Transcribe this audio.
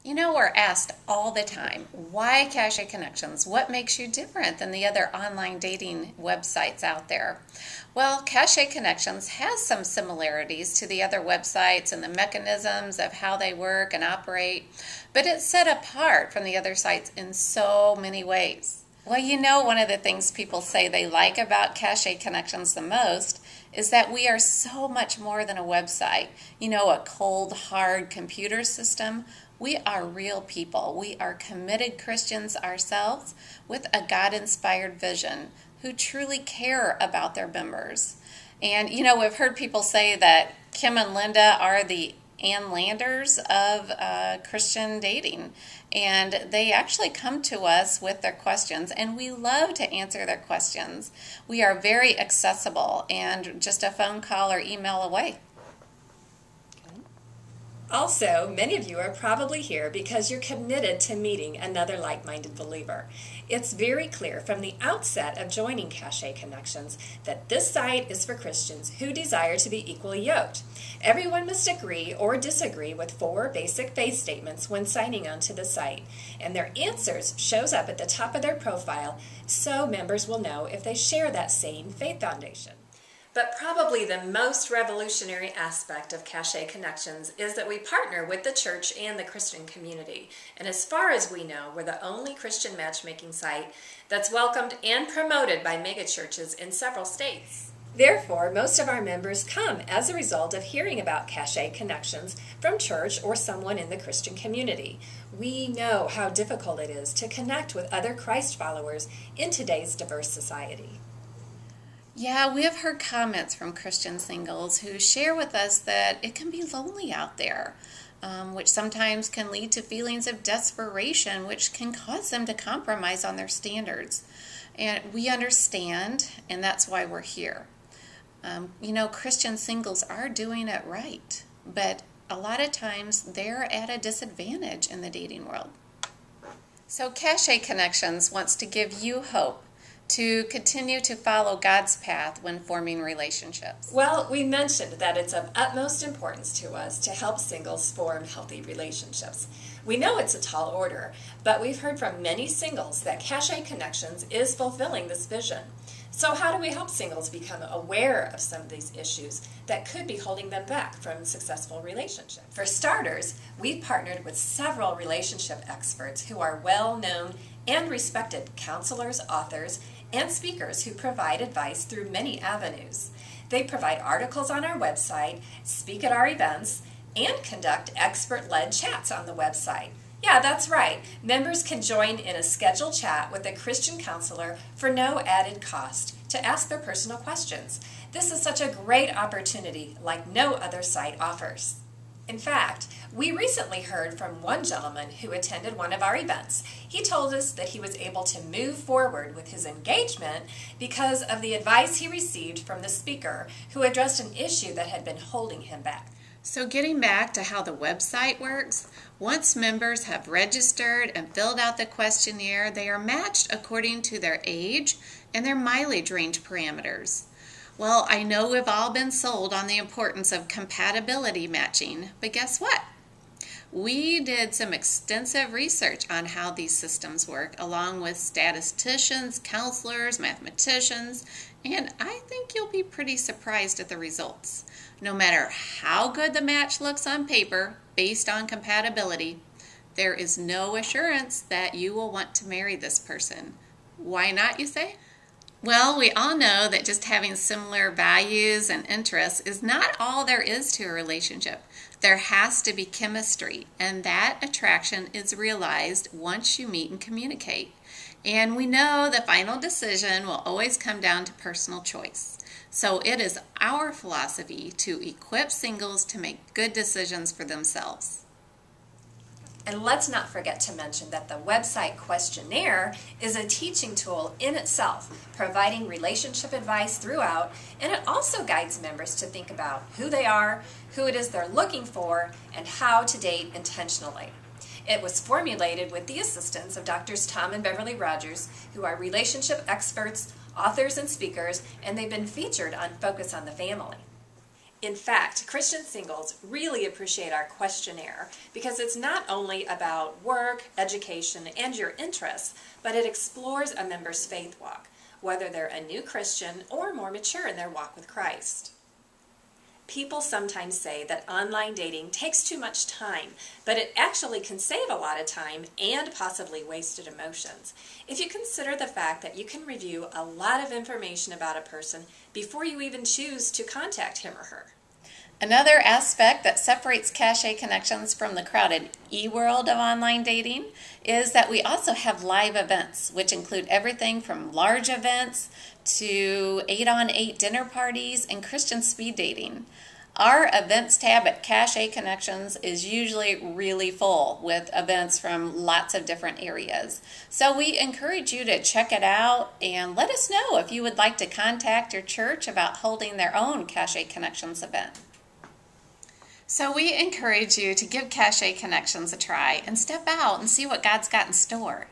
You know, we're asked all the time, why Cache Connections? What makes you different than the other online dating websites out there? Well, Cache Connections has some similarities to the other websites and the mechanisms of how they work and operate, but it's set apart from the other sites in so many ways. Well, you know, one of the things people say they like about Cache Connections the most is that we are so much more than a website. You know, a cold, hard computer system. We are real people. We are committed Christians ourselves with a God-inspired vision who truly care about their members. And, you know, we've heard people say that Kim and Linda are the Ann Landers of Christian dating. And they actually come to us with their questions, and we love to answer their questions. We are very accessible and just a phone call or email away. Also, many of you are probably here because you're committed to meeting another like-minded believer. It's very clear from the outset of joining Cache Connections that this site is for Christians who desire to be equally yoked. Everyone must agree or disagree with 4 basic faith statements when signing on to the site, and their answers shows up at the top of their profile so members will know if they share that same faith foundation. But probably the most revolutionary aspect of Cache Connections is that we partner with the church and the Christian community. And as far as we know, we're the only Christian matchmaking site that's welcomed and promoted by megachurches in several states. Therefore, most of our members come as a result of hearing about Cache Connections from church or someone in the Christian community. We know how difficult it is to connect with other Christ followers in today's diverse society. Yeah, we have heard comments from Christian singles who share with us that it can be lonely out there, which sometimes can lead to feelings of desperation, which can cause them to compromise on their standards. And we understand, and that's why we're here. You know, Christian singles are doing it right, but a lot of times they're at a disadvantage in the dating world. So Cache Connections wants to give you hope to continue to follow God's path when forming relationships. Well, we mentioned that it's of utmost importance to us to help singles form healthy relationships. We know it's a tall order, but we've heard from many singles that Cache Connections is fulfilling this vision. So how do we help singles become aware of some of these issues that could be holding them back from successful relationships? For starters, we've partnered with several relationship experts who are well-known and respected counselors, authors, and speakers who provide advice through many avenues. They provide articles on our website, speak at our events, and conduct expert-led chats on the website. Yeah, that's right. Members can join in a scheduled chat with a Christian counselor for no added cost to ask their personal questions. This is such a great opportunity like no other site offers. In fact, we recently heard from one gentleman who attended one of our events. He told us that he was able to move forward with his engagement because of the advice he received from the speaker who addressed an issue that had been holding him back. So getting back to how the website works, once members have registered and filled out the questionnaire, they are matched according to their age and their mileage range parameters. Well, I know we've all been sold on the importance of compatibility matching, but guess what? We did some extensive research on how these systems work, along with statisticians, counselors, mathematicians, and I think you'll be pretty surprised at the results. No matter how good the match looks on paper, based on compatibility, there is no assurance that you will want to marry this person. Why not, you say? Well, we all know that just having similar values and interests is not all there is to a relationship. There has to be chemistry, and that attraction is realized once you meet and communicate. And we know the final decision will always come down to personal choice. So it is our philosophy to equip singles to make good decisions for themselves. And let's not forget to mention that the website questionnaire is a teaching tool in itself, providing relationship advice throughout, and it also guides members to think about who they are, who it is they're looking for, and how to date intentionally. It was formulated with the assistance of Drs. Tom and Beverly Rogers, who are relationship experts, authors, and speakers, and they've been featured on Focus on the Family. In fact, Christian singles really appreciate our questionnaire because it's not only about work, education, and your interests, but it explores a member's faith walk, whether they're a new Christian or more mature in their walk with Christ. People sometimes say that online dating takes too much time, but it actually can save a lot of time and possibly wasted emotions if you consider the fact that you can review a lot of information about a person before you even choose to contact him or her. Another aspect that separates Cache Connections from the crowded e-world of online dating is that we also have live events, which include everything from large events to 8-on-8 dinner parties and Christian speed dating. Our events tab at Cache Connections is usually really full with events from lots of different areas. So we encourage you to check it out and let us know if you would like to contact your church about holding their own Cache Connections event. So we encourage you to give Cache Connections a try and step out and see what God's got in store.